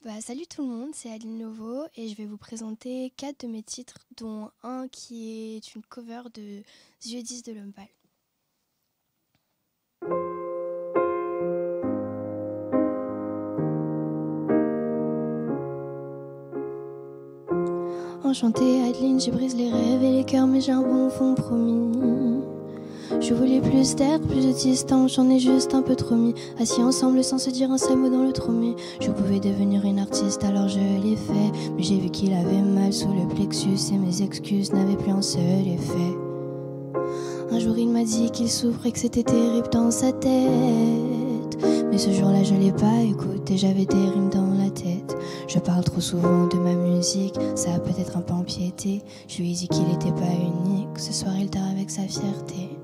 Salut tout le monde, c'est Aline Novo et je vais vous présenter 4 de mes titres, dont un qui est une cover de Yeux 10 de L'Homme Pâle. Enchantée Adeline, je brise les rêves et les cœurs, mais j'ai un bon fond promis. Je voulais plus d'air, plus de distance, j'en ai juste un peu trop mis. Assis ensemble sans se dire un seul mot dans le tromé. Je pouvais devenir une artiste, alors je l'ai fait. Mais j'ai vu qu'il avait mal sous le plexus et mes excuses n'avaient plus un seul effet. Un jour il m'a dit qu'il souffrait, que c'était terrible dans sa tête. Mais ce jour-là je l'ai pas écouté, j'avais des rimes dans la tête. Je parle trop souvent de ma musique, ça a peut-être un peu empiété. Je lui ai dit qu'il était pas unique, ce soir il tard avec sa fierté.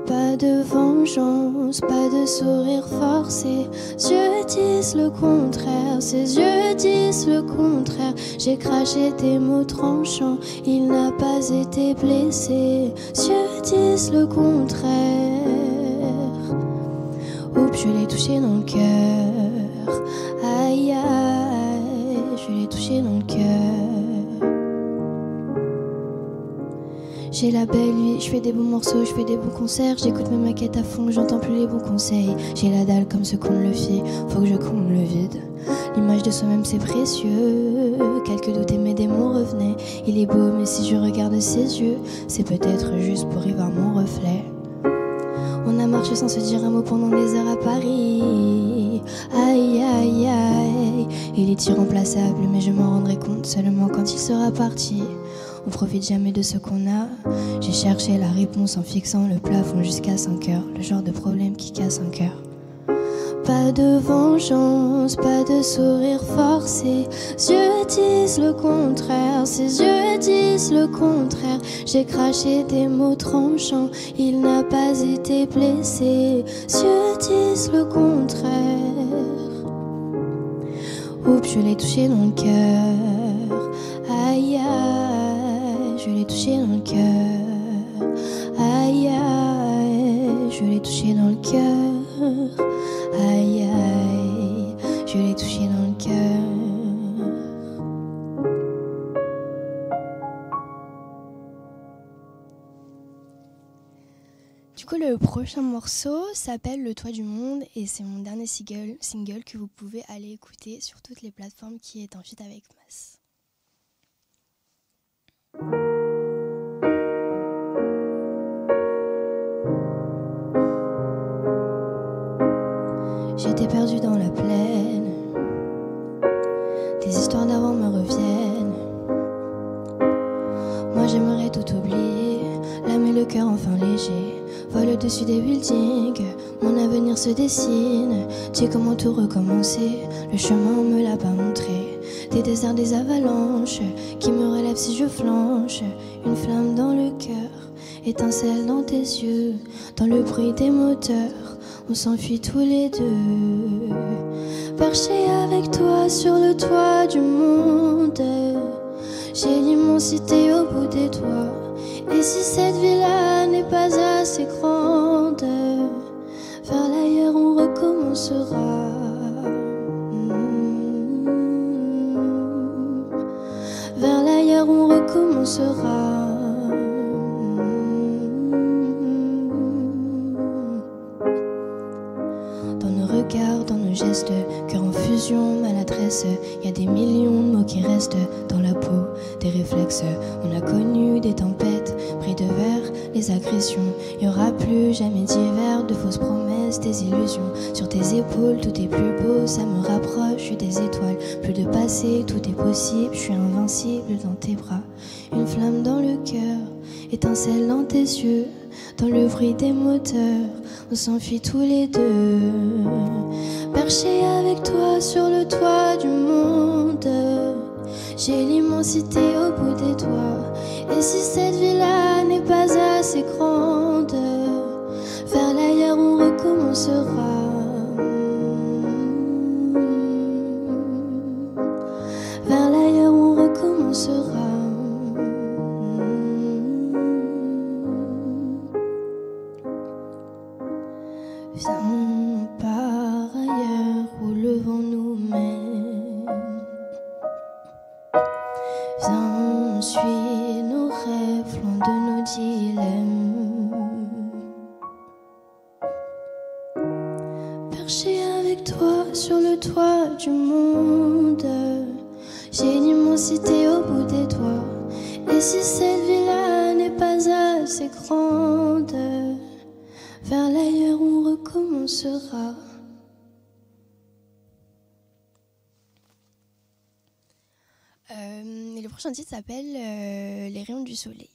Pas de vengeance, pas de sourire forcé. Ses yeux disent le contraire, ses yeux disent le contraire. J'ai craché des mots tranchants, il n'a pas été blessé. Ses yeux disent le contraire. Oups, je l'ai touché dans le cœur. Aïe aïe, je l'ai touché dans le cœur. J'ai la belle vie, je fais des bons morceaux, je fais des bons concerts. J'écoute mes maquettes à fond, j'entends plus les bons conseils. J'ai la dalle comme ce qu'on le fit, faut que je comble le vide. L'image de soi-même c'est précieux. Quelques doutes et mes démons revenaient. Il est beau mais si je regarde ses yeux, c'est peut-être juste pour y voir mon reflet. On a marché sans se dire un mot pendant des heures à Paris. Aïe aïe aïe, il est irremplaçable mais je m'en rendrai compte seulement quand il sera parti. On profite jamais de ce qu'on a. J'ai cherché la réponse en fixant le plafond jusqu'à 5 heures. Le genre de problème qui casse un cœur. Pas de vengeance, pas de sourire forcé. Ses yeux disent le contraire, ses yeux disent le contraire. J'ai craché des mots tranchants, il n'a pas été blessé. Ses yeux disent le contraire. Oups, je l'ai touché dans le cœur. Aïe aïe, je l'ai touché dans le cœur. Aïe aïe, je l'ai touché dans le cœur. Aïe aïe, je l'ai touché dans le cœur. Du coup, le prochain morceau s'appelle Le Toit du Monde et c'est mon dernier single que vous pouvez aller écouter sur toutes les plateformes qui est en feat avec Mas. J'étais perdue dans la plaine, des histoires d'avant me reviennent. Moi j'aimerais tout oublier, l'âme et le cœur enfin léger. Vole au-dessus des buildings, mon avenir se dessine. Tu sais comment tout recommencer, le chemin on me l'a pas montré. Des déserts, des avalanches, qui me relèvent si je flanche. Une flamme dans le cœur, étincelle dans tes yeux. Dans le bruit des moteurs, on s'enfuit tous les deux. Perché avec toi sur le toit du monde, j'ai l'immensité au bout des doigts. Et si cette vie-là n'est pas assez grande, vers l'ailleurs on recommencera. Vers l'ailleurs on recommencera. Dans nos regards, dans nos gestes, cœur en fusion, maladresse. Y a des millions de mots qui restent dans la peau, des réflexes. On a connu des tempêtes, pris de verre, les agressions. Y aura plus jamais d'hiver, de fausses promesses, des illusions. Sur tes épaules, tout est plus beau, ça me rapproche des étoiles. Plus de passé, tout est possible, je suis invincible dans tes bras. Une flamme dans le cœur, étincelle dans tes yeux. Dans le bruit des moteurs, on s'enfuit tous les deux. Perché avec toi sur le toit du monde, j'ai l'immensité au bout des doigts. Et si cette vie-là n'est pas assez grande, vers l'ailleurs on recommencera. Vers l'ailleurs on recommencera. Viens par ailleurs où le vent nous mène. toit du monde. J'ai l'immensité au bout des doigts. Et si cette vie-là n'est pas assez grande, vers l'ailleurs on recommencera. Le prochain titre s'appelle Les rayons du soleil.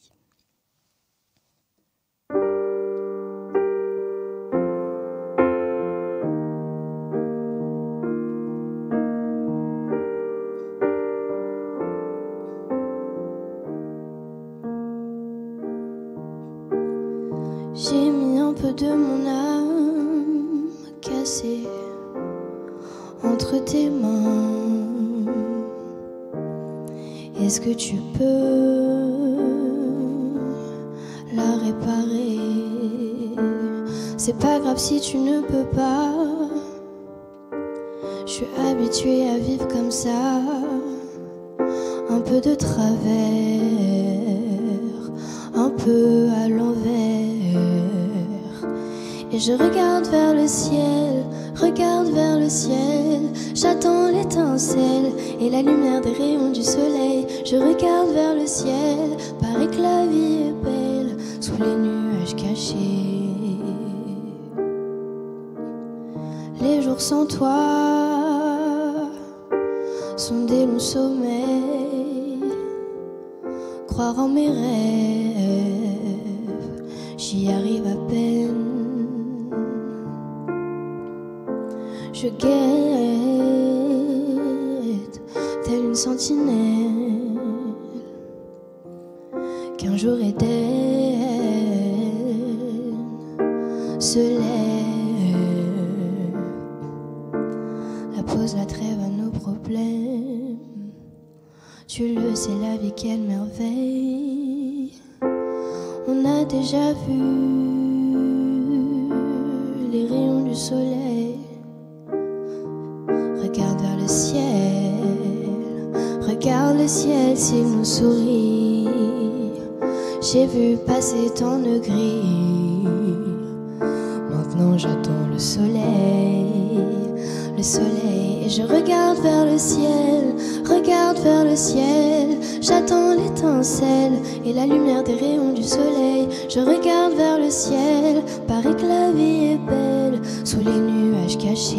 J'ai mis un peu de mon âme cassée entre tes mains. Est-ce que tu peux la réparer? C'est pas grave si tu ne peux pas. Je suis habituée à vivre comme ça, un peu de travers, un peu à l'envers. Et je regarde vers le ciel, regarde vers le ciel. J'attends l'étincelle et la lumière des rayons du soleil. Je regarde vers le ciel, paraît que la vie est belle sous les nuages cachés. Les jours sans toi sont des longs sommeils. Croire en mes rêves, j'y arrive à peine. Je guette telle une sentinelle qu'un jour Éden se lève. La pause, la trêve à nos problèmes. Tu le sais, la vie, quelle merveille. On a déjà vu les rayons du soleil. Regarde vers le ciel s'il nous sourit. J'ai vu passer tant de gris. Maintenant j'attends le soleil. Et je regarde vers le ciel, regarde vers le ciel. J'attends l'étincelle et la lumière des rayons du soleil. Je regarde vers le ciel, paraît que la vie est belle sous les nuages cachés.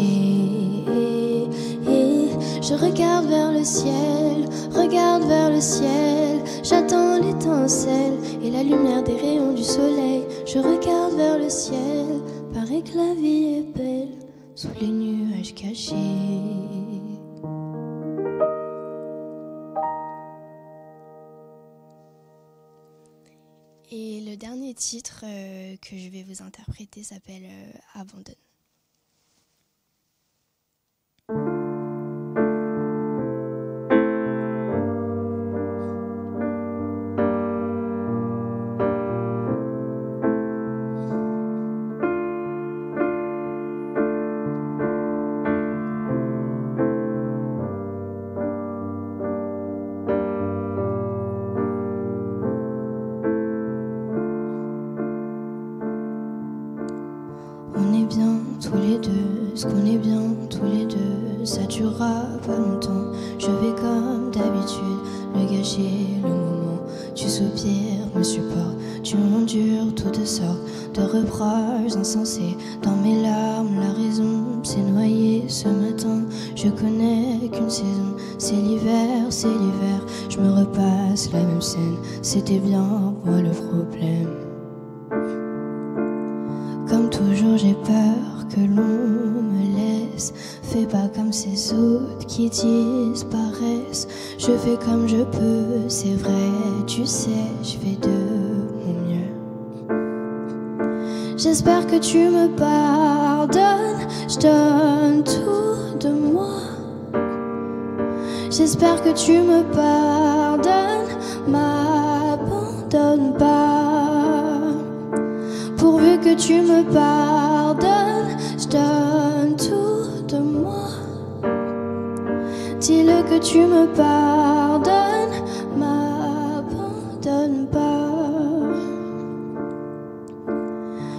Je regarde vers le ciel, regarde vers le ciel. J'attends l'étincelle et la lumière des rayons du soleil. Je regarde vers le ciel, paraît que la vie est belle sous les nuages cachés. Et le dernier titre que je vais vous interpréter s'appelle Abandonne. Ce qu'on est bien tous les deux, ça durera pas longtemps. Je vais comme d'habitude le gâcher le moment. Tu soupires, me supportes, tu endures toutes sortes de reproches insensés. Dans mes larmes, la raison s'est noyée ce matin. Je connais qu'une saison, c'est l'hiver, c'est l'hiver. Je me repasse la même scène, c'était bien moi le problème. Comme toujours j'ai peur que l'on me laisse. Fais pas comme ces autres qui disparaissent. Je fais comme je peux, c'est vrai, tu sais, je fais de mon mieux. J'espère que tu me pardonnes, je donne tout de moi. J'espère que tu me pardonnes, m'abandonne pas. Pourvu que tu me pardonnes, je donne tout de moi. Dis-le que tu me pardonnes, m'abandonne pas.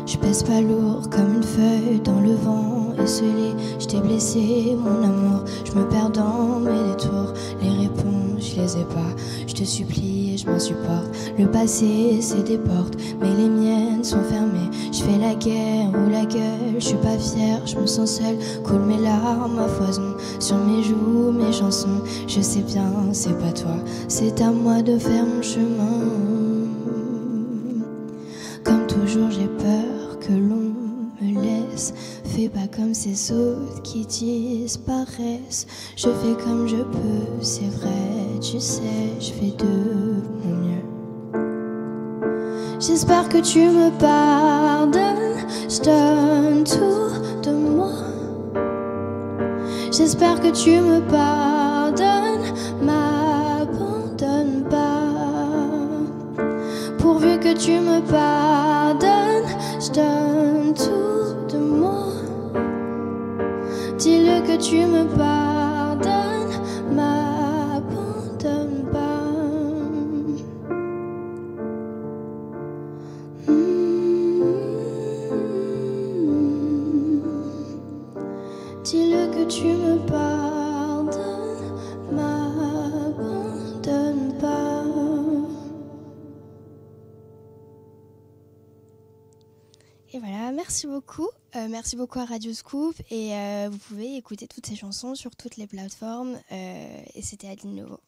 Je pèse pas lourd comme une feuille dans le vent l'ai scellé, je t'ai blessé, mon amour. Je me perds dans mes détours, les réponses, je les ai pas. Je te supplie et je m'insupporte. Le passé, c'est des portes, mais les miennes sont fermées. Je fais la guerre ou la gueule, je suis pas fière, je me sens seule. Coule mes larmes à foison, sur mes joues, mes chansons. Je sais bien, c'est pas toi, c'est à moi de faire mon chemin. Comme toujours, j'ai peur que l'on me laisse. Fais pas comme ces autres qui disparaissent. Je fais comme je peux, c'est vrai, tu sais, je fais de mon mieux. J'espère que tu me pardonnes, je donne tout de moi. J'espère que tu me pardonnes, m'abandonne pas. Pourvu que tu me pardonnes, je donne tout de moi. Dis-le que tu me pardonnes, m'abandonne pas. Dis-le que tu me pardonnes, m'abandonne pas. Et voilà, merci beaucoup. Merci beaucoup à Radio Scoop. Et vous pouvez écouter toutes ces chansons sur toutes les plateformes. Et c'était Adeline Nouveau.